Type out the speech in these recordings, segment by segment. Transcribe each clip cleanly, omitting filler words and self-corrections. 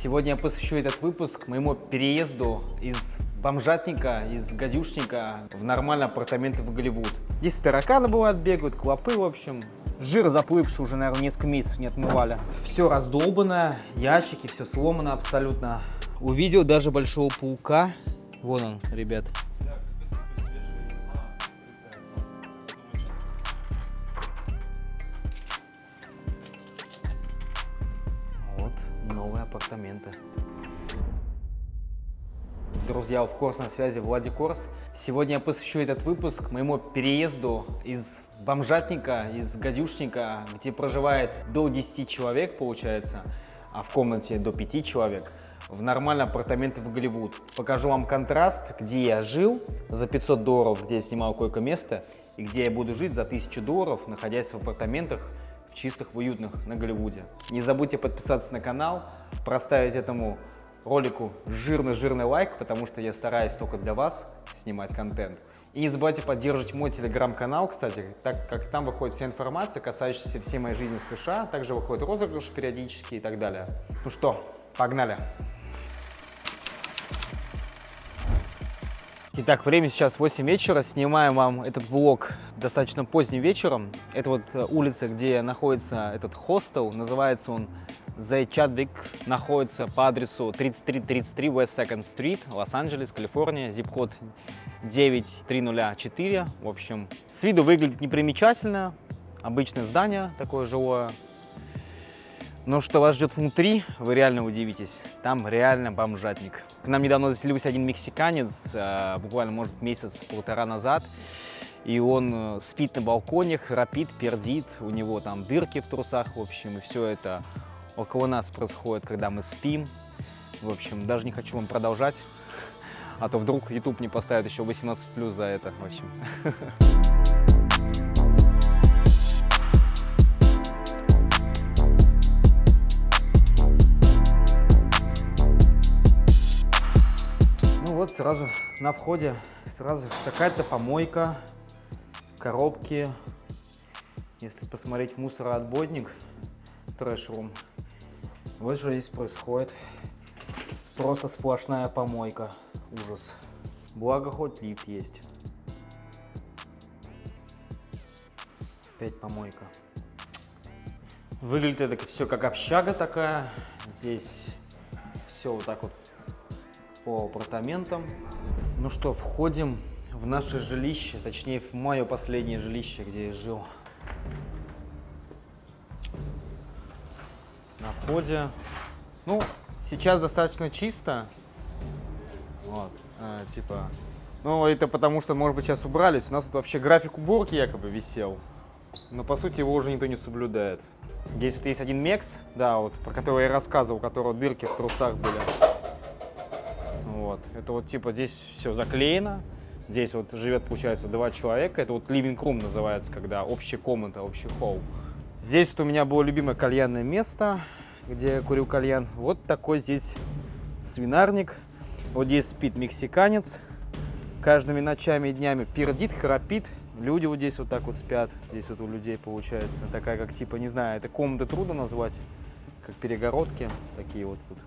Сегодня я посвящу этот выпуск моему переезду из бомжатника, из гадюшника в нормальные апартаменты в Голливуд. Здесь тараканы бывают, бегают, клопы, в общем. Жир заплывший, уже, наверное, несколько месяцев не отмывали. Все раздолбано, ящики, все сломано абсолютно. Увидел даже большого паука. Вон он, ребят. Вот новые апартаменты. Друзья, в Корс на связи, Влади Корс. Сегодня я посвящу этот выпуск моему переезду из бомжатника, из гадюшника, где проживает до 10 человек, получается, а в комнате до 5 человек, в нормальные апартаменты в Голливуд. Покажу вам контраст, где я жил за $500, где я снимал койко-место, и где я буду жить за $1000, находясь в апартаментах в чистых, в уютных на Голливуде. Не забудьте подписаться на канал, проставить этому ролику жирный лайк, потому что я стараюсь только для вас снимать контент. И не забывайте поддерживать мой телеграм-канал, кстати, так как там выходит вся информация, касающаяся всей моей жизни в США, также выходит розыгрыш периодически и так далее. Ну что, погнали! Итак, время сейчас 8 вечера, снимаем вам этот влог достаточно поздним вечером. Это вот улица, где находится этот хостел, называется он The Chadwick, находится по адресу 3333 West Second Street, Лос-Анджелес, Калифорния, зип-код 9304. В общем, с виду выглядит непримечательно, обычное здание такое жилое. Но что вас ждет внутри, вы реально удивитесь. Там реально бомжатник. К нам недавно заселился один мексиканец, буквально, может, месяц-полтора назад. И он спит на балконе, храпит, пердит. У него там дырки в трусах, в общем, и все это около нас происходит, когда мы спим. В общем, даже не хочу вам продолжать, а то вдруг YouTube не поставит еще 18+ за это. В общем. Вот сразу на входе сразу такая-то помойка, коробки. Если посмотреть мусороотбойник, трэш-рум, вот что здесь происходит. Просто сплошная помойка. Ужас. Благо хоть лифт есть. Опять помойка. Выглядит это все как общага такая. Здесь все вот так вот по апартаментам. Ну что, входим в наше жилище, точнее в мое последнее жилище, где я жил. На входе. Ну, сейчас достаточно чисто. Вот, типа. Ну, это потому что, может быть, сейчас убрались. У нас тут вообще график уборки якобы висел. Но по сути его уже никто не соблюдает. Здесь вот есть один мекс, да, вот, про которого я рассказывал, у которого дырки в трусах были. Вот. Это вот типа здесь все заклеено. Здесь вот живет, получается, 2 человека. Это вот living room называется, когда общая комната, общий холл. Здесь вот у меня было любимое кальянное место, где я курил кальян. Вот такой здесь свинарник. Вот здесь спит мексиканец. Каждыми ночами и днями пердит, храпит. Люди вот здесь вот так вот спят. Здесь вот у людей получается такая, как типа, не знаю, это комната трудно назвать, как перегородки такие вот тут.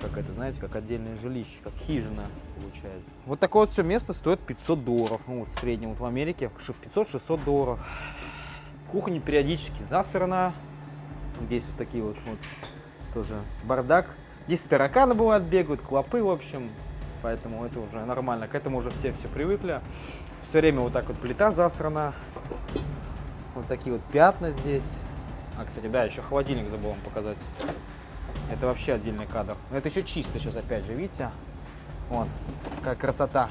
Как это, знаете, как отдельное жилище, как хижина получается. Вот такое вот все место стоит $500. Ну вот в среднем вот в Америке $500-600. Кухня периодически засрана. Здесь вот такие вот тоже бардак. Здесь тараканы бывают, бегают, клопы, в общем. Поэтому это уже нормально. К этому уже все привыкли. Все время вот так вот плита засрана. Вот такие вот пятна здесь. А, кстати, да, еще холодильник забыл вам показать. Это вообще отдельный кадр. Но это еще чисто сейчас, опять же, видите? Вон, какая красота.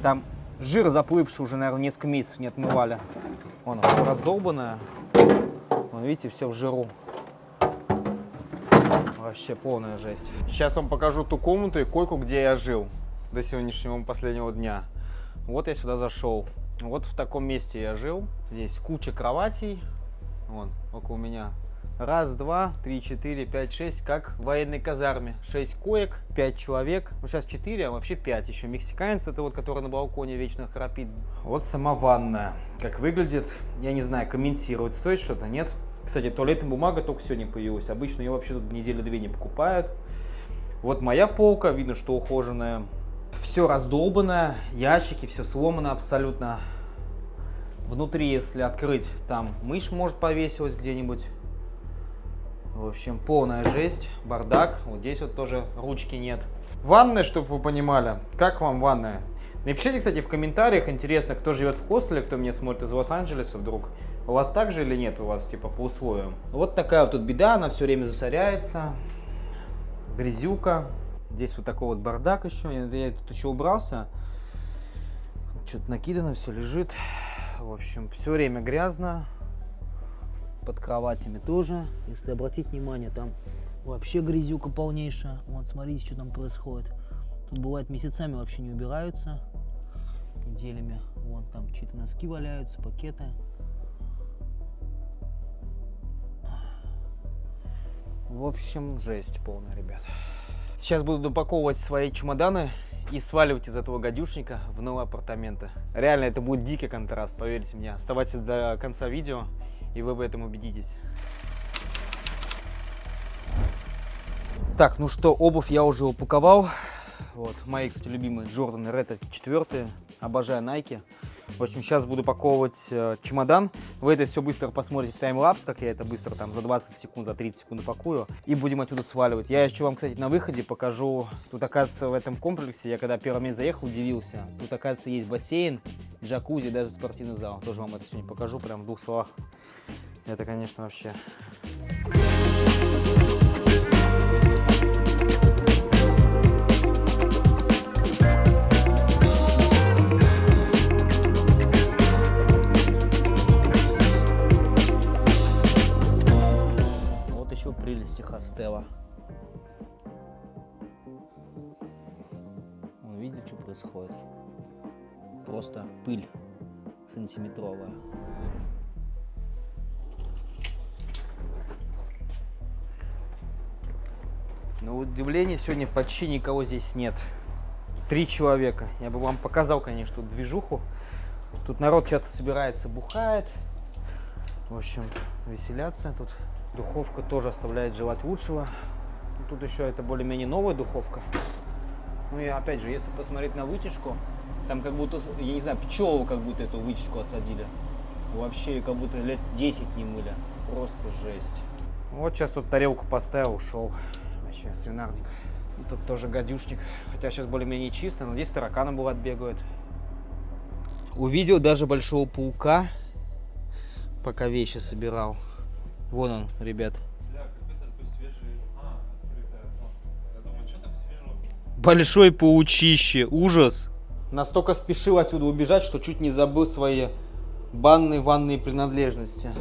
Там жир заплывший, уже, наверное, несколько месяцев не отмывали. Вон, раздолбанное. Вон, видите, все в жиру. Вообще полная жесть. Сейчас вам покажу ту комнату и койку, где я жил до сегодняшнего последнего дня. Вот я сюда зашел. Вот в таком месте я жил. Здесь куча кроватей. Вон, около меня. 1, 2, 3, 4, 5, 6, как в военной казарме. 6 коек, 5 человек. Ну, сейчас 4, а вообще 5. Еще мексиканец, это вот, который на балконе вечно храпит. Вот сама ванная. Как выглядит, я не знаю, комментировать стоит что-то, нет? Кстати, туалетная бумага только сегодня появилась. Обычно ее вообще тут недели 2 не покупают. Вот моя полка, видно, что ухоженная. Все раздолбано, ящики, все сломано абсолютно. Внутри, если открыть, там мышь может повесилась где-нибудь. В общем, полная жесть, бардак. Вот здесь вот тоже ручки нет. Ванная, чтобы вы понимали. Как вам ванная? Напишите, кстати, в комментариях, интересно, кто живет в хостеле, кто меня смотрит из Лос-Анджелеса вдруг. У вас так же или нет? У вас типа по условиям. Вот такая вот тут беда, она все время засоряется. Грязюка. Здесь вот такой вот бардак еще. Я тут еще убрался. Что-то накидано, все лежит. В общем, все время грязно. Под кроватями тоже. Если обратить внимание, там вообще грязюка полнейшая. Вот, смотрите, что там происходит. Тут бывает месяцами вообще не убираются. Неделями. Вон там чьи-то носки валяются, пакеты. В общем, жесть полная, ребят. Сейчас буду допаковывать свои чемоданы и сваливать из этого гадюшника в новые апартаменты. Реально, это будет дикий контраст, поверьте мне. Оставайтесь до конца видео, и вы в этом убедитесь. Так, ну что, обувь я уже упаковал. Вот, мои, кстати, любимые Jordan Red 4. Обожаю Nike. В общем, сейчас буду паковывать чемодан. Вы это все быстро посмотрите в таймлапс, как я это быстро там за 20 секунд, за 30 секунд упакую. И будем отсюда сваливать. Я еще вам, кстати, на выходе покажу. Тут, оказывается, в этом комплексе, я когда первый месяц заехал, удивился. Тут, оказывается, есть бассейн, джакузи, даже спортивный зал. Тоже вам это сегодня покажу, прям в 2 словах. Это, конечно, вообще... Прелести хостела. Вон, видите, что происходит? Просто пыль сантиметровая. На удивление, сегодня почти никого здесь нет. 3 человека. Я бы вам показал, конечно, тут движуху. Тут народ часто собирается, бухает. В общем, веселятся тут. Духовка тоже оставляет желать лучшего. Тут еще это более-менее новая духовка. Ну и опять же, если посмотреть на вытяжку, там как будто, я не знаю, пчелу как будто эту вытяжку осадили. Вообще как будто лет 10 не мыли. Просто жесть. Вот сейчас вот тарелку поставил, ушел. Вообще свинарник. И тут тоже гадюшник. Хотя сейчас более-менее чисто, но здесь тараканы бывают бегают. Увидел даже большого паука, пока вещи собирал. Вон он, ребят. Бля, какой-то такой свежий. Открытое окно. Я думаю, что так свежо? Большой паучище, ужас. Настолько спешил отсюда убежать, что чуть не забыл свои ванные принадлежности.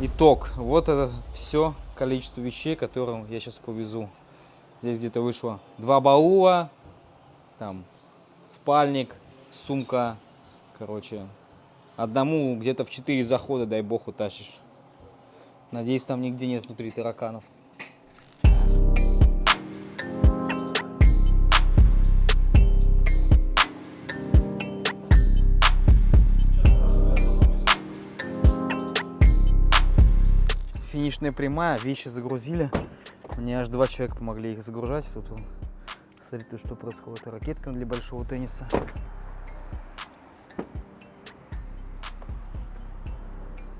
Итог. Вот это все количество вещей, которые я сейчас повезу. Здесь где-то вышло 2 баула, там спальник, сумка. Короче, одному где-то в 4 захода, дай бог, утащишь. Надеюсь, там нигде нет внутри тараканов. Финишная прямая, вещи загрузили. Мне аж 2 человека помогли их загружать. Тут, смотрите, что происходит. Ракетка для большого тенниса.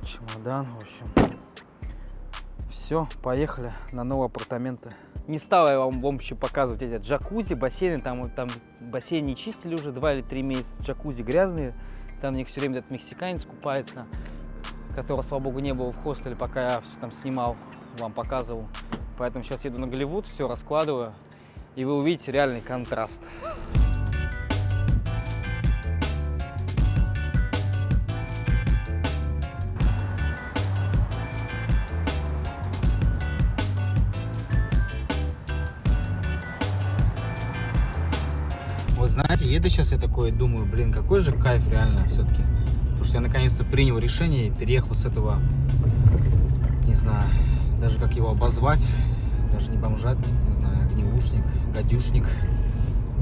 Чемодан, в общем. Все, поехали на новые апартаменты. Не стал я вам вообще показывать эти джакузи, бассейны. Там бассейн не чистили уже 2 или 3 месяца. Джакузи грязные. Там них все время этот мексиканец купается, которого, слава богу, не было в хостеле, пока я все там снимал, вам показывал. Поэтому сейчас еду на Голливуд, все раскладываю, и вы увидите реальный контраст. Вот знаете, еду сейчас, я такой думаю, блин, какой же кайф реально все-таки. Потому что я наконец-то принял решение и переехал с этого, не знаю, даже как его обозвать, даже не бомжатник, не знаю, огневушник, гадюшник.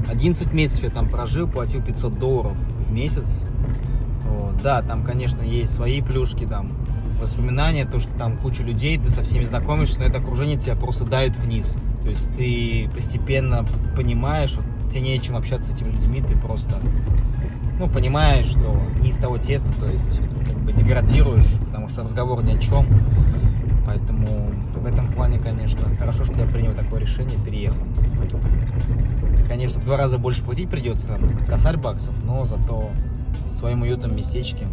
11 месяцев я там прожил, платил $500 в месяц. Вот. Да, там, конечно, есть свои плюшки, там, воспоминания, то, что там куча людей, ты со всеми знакомишься, но это окружение тебя просто давит вниз. То есть ты постепенно понимаешь, вот, тебе не о чем общаться с этими людьми, ты просто, ну, понимаешь, что не из того теста, то есть как бы деградируешь, потому что разговор ни о чем. Поэтому в этом плане, конечно, хорошо, что я принял такое решение, переехал. Конечно, в 2 раза больше платить придется, косарь баксов, но зато в своем уютном местечке.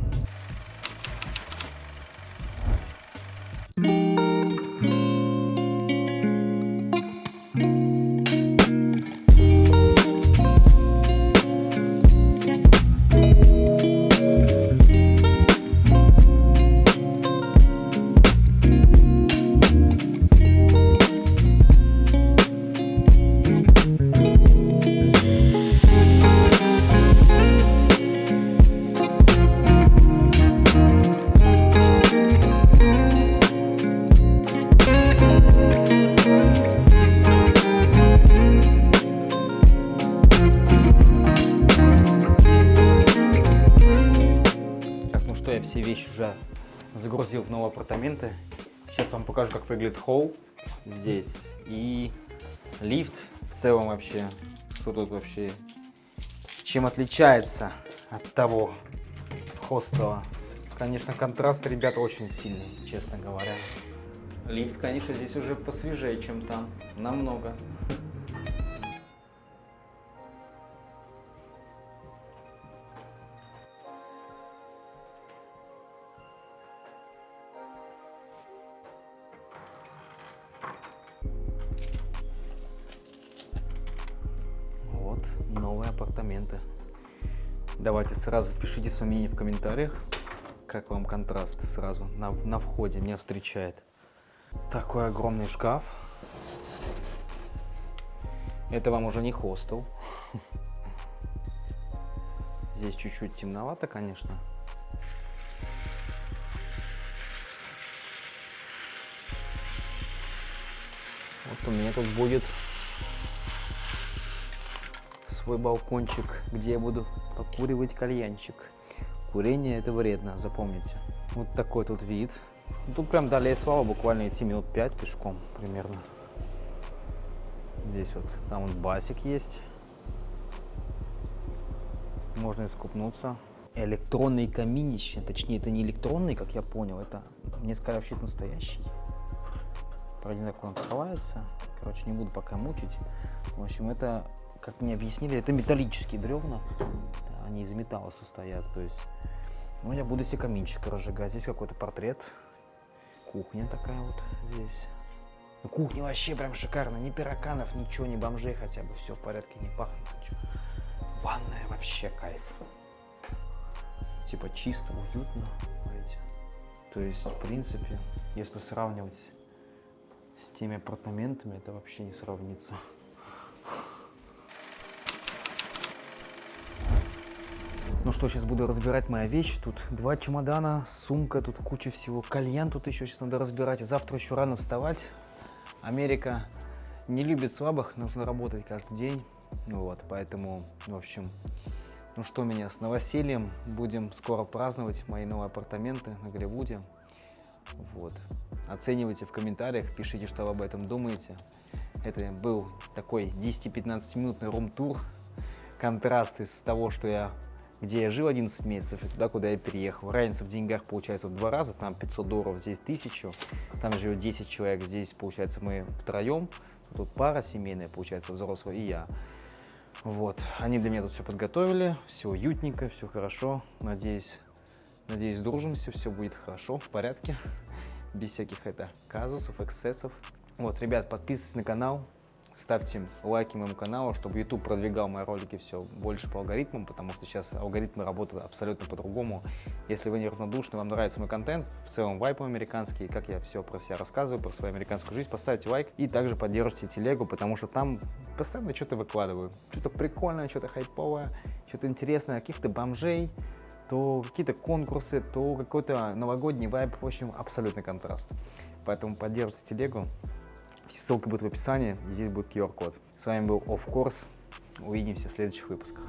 Так, ну что, я все вещи уже загрузил в новые апартаменты. Сейчас вам покажу, как выглядит холл здесь. И лифт в целом вообще. Что тут вообще? Чем отличается от того хостела? Конечно, контраст, ребята, очень сильный, честно говоря. Лифт, конечно, здесь уже посвежее, чем там. Намного. Вот, новые апартаменты. Давайте сразу пишите свое мнение в комментариях, как вам контраст сразу на входе меня встречает. Такой огромный шкаф. Это вам уже не хостел. Здесь чуть-чуть темновато, конечно. Вот у меня тут будет свой балкончик, где я буду покуривать кальянчик. Курение это вредно, запомните. Вот такой тут вид. Тут прям до Лесвала буквально идти минут 5 пешком примерно. Здесь вот, там вот басик есть. Можно искупнуться. Электронный каминище, точнее это не электронный, как я понял, это, мне сказали, вообще настоящий. Правда, не знаю, как он открывается. Короче, не буду пока мучить. В общем, это, как мне объяснили, это металлические бревна. Они из металла состоят, то есть. Ну, я буду себе каминчик разжигать. Здесь какой-то портрет. Кухня такая вот здесь. Ну, кухня вообще прям шикарная. Ни тараканов, ничего, ни бомжей хотя бы. Все в порядке, не пахнет ничего. Ванная вообще кайф. Типа чисто, уютно. Смотрите. То есть, в принципе, если сравнивать с теми апартаментами, это вообще не сравнится. Ну что, сейчас буду разбирать мои вещи. Тут 2 чемодана, сумка, тут куча всего. Кальян тут еще сейчас надо разбирать. И завтра еще рано вставать. Америка не любит слабых, нужно работать каждый день. Ну вот, поэтому, в общем, ну что, меня с новосельем. Будем скоро праздновать мои новые апартаменты на Голливуде. Вот. Оценивайте в комментариях, пишите, что вы об этом думаете. Это был такой 10-15 минутный рум-тур. Контраст из того, где я жил 11 месяцев, и туда, куда я переехал. Разница в деньгах получается в 2 раза, там $500, здесь 1000, там живет 10 человек, здесь, получается, мы втроем, тут пара семейная, получается, взрослая и я. Вот, они для меня тут все подготовили, все уютненько, все хорошо, надеюсь, дружимся, все будет хорошо, в порядке, без всяких казусов, эксцессов. Вот, ребят, подписывайтесь на канал. Ставьте лайки моему каналу, чтобы YouTube продвигал мои ролики все больше по алгоритмам, потому что сейчас алгоритмы работают абсолютно по-другому. Если вы неравнодушны, вам нравится мой контент, в целом вайп американский, как я все про себя рассказываю, про свою американскую жизнь, поставьте лайк и также поддержите телегу, потому что там постоянно что-то выкладываю. Что-то прикольное, что-то хайповое, что-то интересное, каких-то бомжей, то какие-то конкурсы, то какой-то новогодний вайб, в общем, абсолютный контраст. Поэтому поддержите телегу. Ссылка будет в описании, и здесь будет QR-код. С вами был Of Course. Увидимся в следующих выпусках.